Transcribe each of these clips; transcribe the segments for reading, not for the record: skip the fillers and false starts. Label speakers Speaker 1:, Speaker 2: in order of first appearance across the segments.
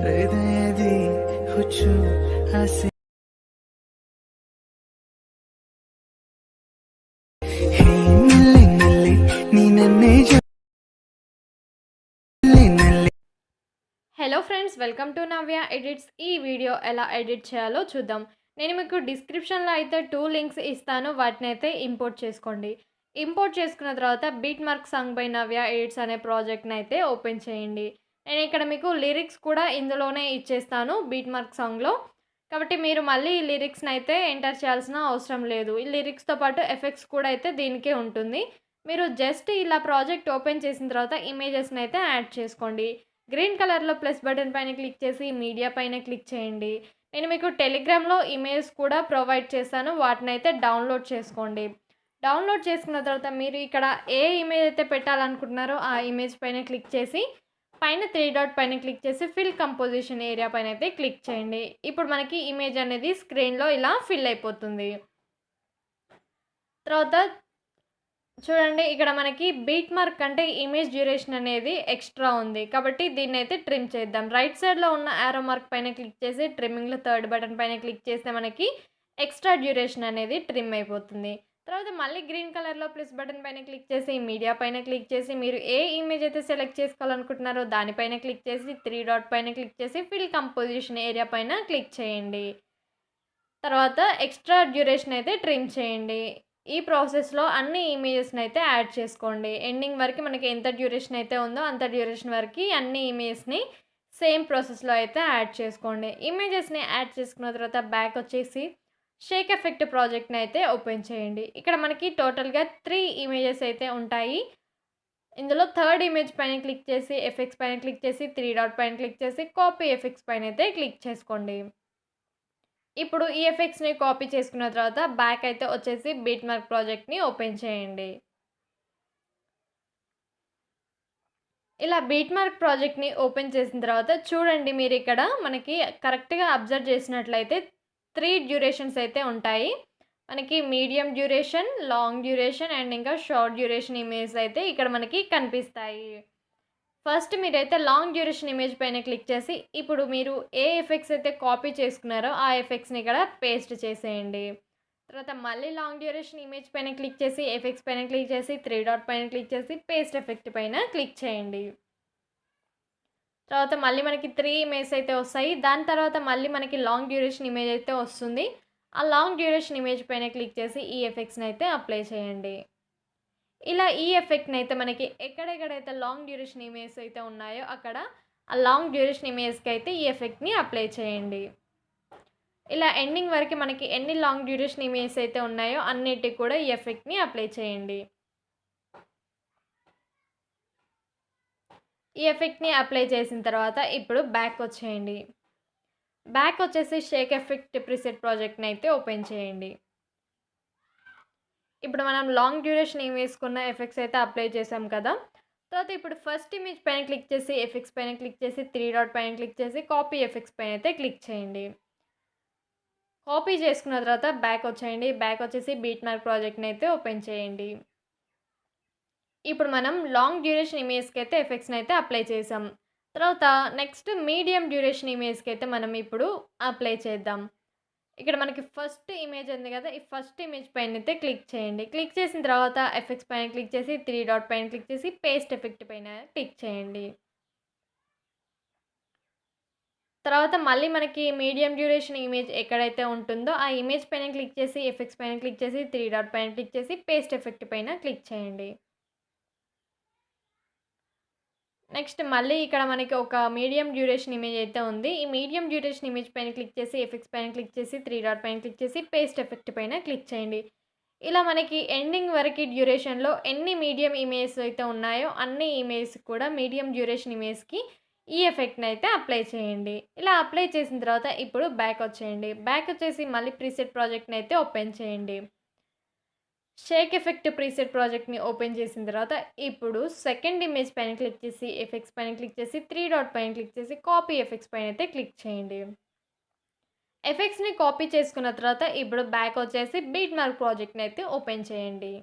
Speaker 1: ಹೃದಯದಿ ಹುಚ್ಚು ಆಸೆ ಹೇ ನಲ್ಲೆ ನಲ್ಲೆ ನೀ ನನ್ನೇ
Speaker 2: hello friends, welcome to Navya edits. ఈ వీడియో ఎలా ఎడిట్ చేయాలో చూద్దాం. నేను మీకు డిస్క్రిప్షన్లో అయితే 2 లింక్స్ ఇస్తాను, వాటిని అయితే ఇంపోర్ట్ చేసుకోండి. ఇంపోర్ట్ చేసుకున్న తర్వాత beat mark song by Navya edits అనే ప్రాజెక్ట్ని అయితే ఓపెన్ చేయండి. నేను ఇక్కడ మీకు లిరిక్స్ కూడా ఇందులోనే ఇచ్చేస్తాను బీట్ మార్క్ సాంగ్లో, కాబట్టి మీరు మళ్ళీ ఈ లిరిక్స్ని అయితే ఎంటర్ చేయాల్సిన అవసరం లేదు. ఈ లిరిక్స్తో పాటు ఎఫెక్ట్స్ కూడా అయితే దీనికే ఉంటుంది. మీరు జస్ట్ ఇలా ప్రాజెక్ట్ ఓపెన్ చేసిన తర్వాత ఇమేజెస్ని అయితే యాడ్ చేసుకోండి. గ్రీన్ కలర్లో ప్లస్ బటన్ పైన క్లిక్ చేసి మీడియా పైన క్లిక్ చేయండి. నేను మీకు టెలిగ్రామ్లో ఇమేజ్ కూడా ప్రొవైడ్ చేస్తాను, వాటిని అయితే డౌన్లోడ్ చేసుకోండి. డౌన్లోడ్ చేసుకున్న తర్వాత మీరు ఇక్కడ ఏ ఇమేజ్ అయితే పెట్టాలనుకుంటున్నారో ఆ ఇమేజ్ పైన క్లిక్ చేసి పైన 3 డాట్ పైన క్లిక్ చేసి ఫిల్ కంపోజిషన్ ఏరియా పైన అయితే క్లిక్ చేయండి. ఇప్పుడు మనకి ఇమేజ్ అనేది స్క్రీన్లో ఇలా ఫిల్ అయిపోతుంది. తర్వాత చూడండి, ఇక్కడ మనకి బీట్ మార్క్ అంటే ఇమేజ్ డ్యూరేషన్ అనేది ఎక్స్ట్రా ఉంది, కాబట్టి దీన్ని అయితే ట్రిమ్ చేద్దాం. రైట్ సైడ్లో ఉన్న యారో మార్క్ పైన క్లిక్ చేసి ట్రిమ్మింగ్లో 3rd బటన్ పైన క్లిక్ చేస్తే మనకి ఎక్స్ట్రా డ్యూరేషన్ అనేది ట్రిమ్ అయిపోతుంది. తర్వాత మళ్ళీ గ్రీన్ కలర్లో ప్లస్ బటన్ పైన క్లిక్ చేసి మీడియా పైన క్లిక్ చేసి మీరు ఏ ఇమేజ్ అయితే సెలెక్ట్ చేసుకోవాలనుకుంటున్నారో దానిపైన క్లిక్ చేసి 3 డాట్ పైన క్లిక్ చేసి ఫిల్ కంపోజిషన్ ఏరియా పైన క్లిక్ చేయండి. తర్వాత ఎక్స్ట్రా డ్యూరేషన్ అయితే ట్రిమ్ చేయండి. ఈ ప్రాసెస్లో అన్ని ఇమేజెస్ని అయితే యాడ్ చేసుకోండి. ఎండింగ్ వరకు మనకి ఎంత డ్యూరేషన్ అయితే ఉందో అంత డ్యూరేషన్ వరకు అన్ని ఇమేజ్ని సేమ్ ప్రాసెస్లో అయితే యాడ్ చేసుకోండి. ఇమేజెస్ని యాడ్ చేసుకున్న తర్వాత బ్యాక్ వచ్చేసి షేక్ ఎఫెక్ట్ ప్రాజెక్ట్ని అయితే ఓపెన్ చేయండి. ఇక్కడ మనకి టోటల్గా 3 ఇమేజెస్ అయితే ఉంటాయి. ఇందులో 3rd ఇమేజ్ పైన క్లిక్ చేసి ఎఫెక్ట్స్ పైన క్లిక్ చేసి 3 డాట్ పైన క్లిక్ చేసి కాపీ ఎఫెక్ట్స్ పైన అయితే క్లిక్ చేసుకోండి. ఇప్పుడు ఈ ఎఫెక్ట్స్ని కాపీ చేసుకున్న తర్వాత బ్యాక్ అయితే వచ్చేసి బీట్ మార్క్ ప్రాజెక్ట్ని ఓపెన్ చేయండి. ఇలా బీట్ మార్క్ ప్రాజెక్ట్ని ఓపెన్ చేసిన తర్వాత చూడండి, మీరు ఇక్కడ మనకి కరెక్ట్గా అబ్జర్వ్ చేసినట్లయితే 3 డ్యూరేషన్స్ అయితే ఉంటాయి. మనకి medium duration, long duration and ఇంకా షార్ట్ డ్యూరేషన్ ఇమేజ్ అయితే ఇక్కడ మనకి కనిపిస్తాయి. ఫస్ట్ మీరైతే లాంగ్ డ్యూరేషన్ ఇమేజ్ పైన క్లిక్ చేసి ఇప్పుడు మీరు ఏ ఎఫెక్ట్స్ అయితే కాపీ చేసుకున్నారో ఆ ఎఫెక్ట్స్ని ఇక్కడ పేస్ట్ చేసేయండి. తర్వాత మళ్ళీ లాంగ్ డ్యూరేషన్ ఇమేజ్ పైన క్లిక్ చేసి ఎఫెక్ట్స్ పైన క్లిక్ చేసి 3 డాట్ పైన క్లిక్ చేసి పేస్ట్ ఎఫెక్ట్ పైన క్లిక్ చేయండి. తర్వాత మళ్ళీ మనకి 3 ఇమేజ్ అయితే వస్తాయి. దాని తర్వాత మళ్ళీ మనకి లాంగ్ డ్యూరేషన్ ఇమేజ్ అయితే వస్తుంది. ఆ లాంగ్ డ్యూరేషన్ ఇమేజ్ పైన క్లిక్ చేసి ఈ ఎఫెక్ట్స్ని అయితే అప్లై చేయండి. ఇలా ఈ ఎఫెక్ట్ని అయితే మనకి ఎక్కడెక్కడైతే లాంగ్ డ్యూరేషన్ ఇమేజ్ అయితే ఉన్నాయో అక్కడ ఆ లాంగ్ డ్యూరేషన్ ఇమేజ్కి అయితే ఈ ఎఫెక్ట్ని అప్లై చేయండి. ఇలా ఎండింగ్ వరకు మనకి ఎన్ని లాంగ్ డ్యూరేషన్ ఇమేజ్ అయితే ఉన్నాయో అన్నిటికి కూడా ఈ ఎఫెక్ట్ని అప్లై చేయండి. ఈ ఎఫెక్ట్ని అప్లై చేసిన తర్వాత ఇప్పుడు బ్యాక్ వచ్చేయండి. బ్యాక్ వచ్చేసి షేక్ ఎఫెక్ట్ ప్రీసెట్ ప్రాజెక్ట్ని అయితే ఓపెన్ చేయండి. ఇప్పుడు మనం లాంగ్ డ్యూరేషన్ ఇమేజ్కున్న ఎఫెక్ట్స్ అయితే అప్లై చేసాం కదా. తర్వాత ఇప్పుడు ఫస్ట్ ఇమేజ్ పైన క్లిక్ చేసి ఎఫెక్ట్స్ పైన క్లిక్ చేసి 3 డాట్ పైన క్లిక్ చేసి కాపీ ఎఫెక్ట్స్ పైన అయితే క్లిక్ చేయండి. కాపీ చేసుకున్న తర్వాత బ్యాక్ వచ్చేయండి. బ్యాక్ వచ్చేసి బీట్ మార్క్ ప్రాజెక్ట్ని అయితే ఓపెన్ చేయండి. ఇప్పుడు మనం లాంగ్ డ్యూరేషన్ ఇమేజ్కి అయితే ఎఫెక్ట్స్ని అయితే అప్లై చేసాం. తర్వాత నెక్స్ట్ మీడియం డ్యూరేషన్ ఇమేజ్కి అయితే మనం ఇప్పుడు అప్లై చేద్దాం. ఇక్కడ మనకి ఫస్ట్ ఇమేజ్ ఉంది కదా, ఈ ఫస్ట్ ఇమేజ్ పైన అయితే క్లిక్ చేయండి. క్లిక్ చేసిన తర్వాత ఎఫెక్ట్స్ పైన క్లిక్ చేసి 3 డాట్ పైన క్లిక్ చేసి పేస్ట్ ఎఫెక్ట్ పైన క్లిక్ చేయండి. తర్వాత మళ్ళీ మనకి మీడియం డ్యూరేషన్ ఇమేజ్ ఎక్కడైతే ఉంటుందో ఆ ఇమేజ్ పైన క్లిక్ చేసి ఎఫెక్ట్స్ పైన క్లిక్ చేసి 3 డాట్ పైన క్లిక్ చేసి పేస్ట్ ఎఫెక్ట్ పైన క్లిక్ చేయండి. నెక్స్ట్ మళ్ళీ ఇక్కడ మనకి ఒక మీడియం డ్యూరేషన్ ఇమేజ్ అయితే ఉంది. ఈ మీడియం డ్యూరేషన్ ఇమేజ్ పైన క్లిక్ చేసి ఎఫెక్ట్స్ పైన క్లిక్ చేసి 3 డాట్ పైన క్లిక్ చేసి పేస్ట్ ఎఫెక్ట్ పైన క్లిక్ చేయండి. ఇలా మనకి ఎండింగ్ వరకు డ్యూరేషన్లో ఎన్ని మీడియం ఇమేజ్ అయితే ఉన్నాయో అన్ని ఇమేజ్ కూడా మీడియం డ్యూరేషన్ ఇమేజ్కి ఈ ఎఫెక్ట్ని అయితే అప్లై చేయండి. ఇలా అప్లై చేసిన తర్వాత ఇప్పుడు బ్యాక్ వచ్చేయండి. బ్యాక్ వచ్చేసి మళ్ళీ ప్రీసెట్ ప్రాజెక్ట్ని అయితే ఓపెన్ చేయండి. షేక్ ఎఫెక్ట్ ప్రీసెట్ ప్రాజెక్ట్ని ఓపెన్ చేసిన తర్వాత ఇప్పుడు సెకండ్ ఇమేజ్ పైన క్లిక్ చేసి ఎఫెక్ట్స్ పైన క్లిక్ చేసి 3 డాట్ పైన క్లిక్ చేసి కాపీ ఎఫెక్ట్స్ పైన అయితే క్లిక్ చేయండి. ఎఫెక్ట్స్ని కాపీ చేసుకున్న తర్వాత ఇప్పుడు బ్యాక్ వచ్చేసి బీట్ మార్క్ ప్రాజెక్ట్ని అయితే ఓపెన్ చేయండి.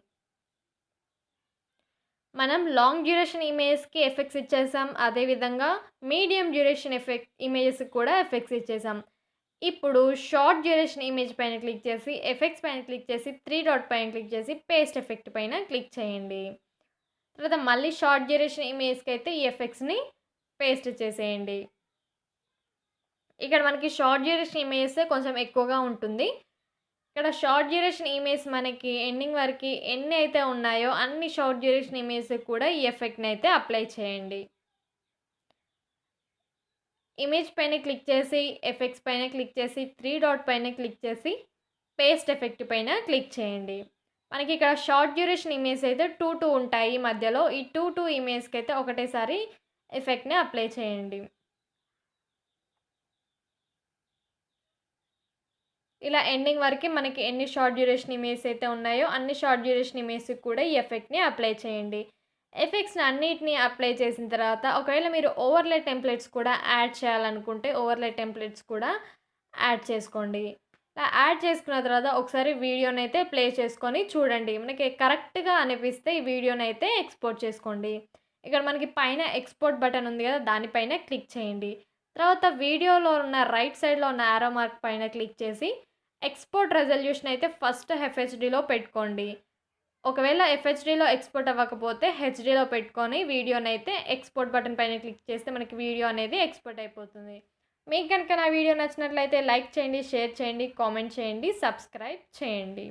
Speaker 2: మనం లాంగ్ డ్యూరేషన్ ఇమేజెస్‌కి ఎఫెక్ట్స్ ఇచ్చేసాం. అదేవిధంగా మీడియం డ్యూరేషన్ ఇమేజెస్‌కి కూడా ఎఫెక్ట్స్ ఇచ్చేసాం. ఇప్పుడు షార్ట్ డ్యూరేషన్ ఇమేజ్ పైన క్లిక్ చేసి, ఎఫెక్ట్స్ పైన క్లిక్ చేసి, 3 డాట్ పైన క్లిక్ చేసి, పేస్ట్ ఎఫెక్ట్ పైన క్లిక్ చేయండి. తర్వాత మళ్ళీ షార్ట్ డ్యూరేషన్ ఇమేజ్‌కైతే ఈ ఎఫెక్ట్స్‌ని పేస్ట్ చేసేయండి. ఇక్కడ మనకి షార్ట్ డ్యూరేషన్ ఇమేజెసే కొంచెం ఎక్కువగా ఉంటుంది. ఇక్కడ షార్ట్ డ్యూరేషన్ ఇమేజ్ మనకి ఎండింగ్ వరకి ఎన్ని అయితే ఉన్నాయో అన్ని షార్ట్ డ్యూరేషన్ ఇమేజ్‌కి కూడా ఈ ఎఫెక్ట్‌ని అయితే అప్లై చేయండి. ఇమేజ్ పైన క్లిక్ చేసి, ఎఫెక్ట్స్ పైన క్లిక్ చేసి, 3 డాట్ పైన క్లిక్ చేసి, పేస్ట్ ఎఫెక్ట్ పైన క్లిక్ చేయండి. మనకి ఇక్కడ షార్ట్ డ్యూరేషన్ ఇమేజ్ అయితే 2 ఉంటాయి మధ్యలో. ఈ 2 ఇమేజ్‌కైతే ఒకటేసారి ఎఫెక్ట్‌ని అప్లై చేయండి. ఇలా ఎండింగ్ వరకి మనకి ఎన్ని షార్ట్ డ్యూరేషన్ ఇమేజెస్ అయితే ఉన్నాయో అన్ని షార్ట్ డ్యూరేషన్ ఇమేజ్‌కి కూడా ఈ ఎఫెక్ట్‌ని అప్లై చేయండి. ఎఫెక్ట్స్‌ని అన్నిటిని అప్లై చేసిన తర్వాత ఒకవేళ మీరు ఓవర్‌లే టెంప్లెట్స్ కూడా యాడ్ చేయాలనుకుంటే ఓవర్‌లే టెంప్లెట్స్ కూడా యాడ్ చేసుకోండి. ఇలా యాడ్ చేసుకున్న తర్వాత ఒకసారి వీడియోనైతే ప్లే చేసుకొని చూడండి. మనకి కరెక్ట్‌గా అనిపిస్తే ఈ వీడియోనైతే ఎక్స్‌పోర్ట్ చేసుకోండి. ఇక్కడ మనకి పైన ఎక్స్‌పోర్ట్ బటన్ ఉంది కదా! దానిపైన క్లిక్ చేయండి. తర్వాత వీడియోలో ఉన్న రైట్ సైడ్‌లో ఉన్న యారో మార్క్ పైన క్లిక్ చేసి ఎక్స్‌పోర్ట్ రెజల్యూషన్ అయితే ఫస్ట్ ఎఫ్‌హెచ్‌డీలో పెట్టుకోండి. ఒకవేళ ఎఫ్‌హెచ్‌డీలో ఎక్స్‌పోర్ట్ అవ్వకపోతే హెచ్‌డీలో పెట్టుకొని వీడియోనైతే ఎక్స్‌పోర్ట్ బటన్ పైన క్లిక్ చేస్తే మనకి వీడియో అనేది ఎక్స్‌పోర్ట్ అయిపోతుంది. మీకు గనుక నా వీడియో నచ్చినట్లయితే లైక్ చేయండి, షేర్ చేయండి, కామెంట్ చేయండి, సబ్స్క్రైబ్ చేయండి.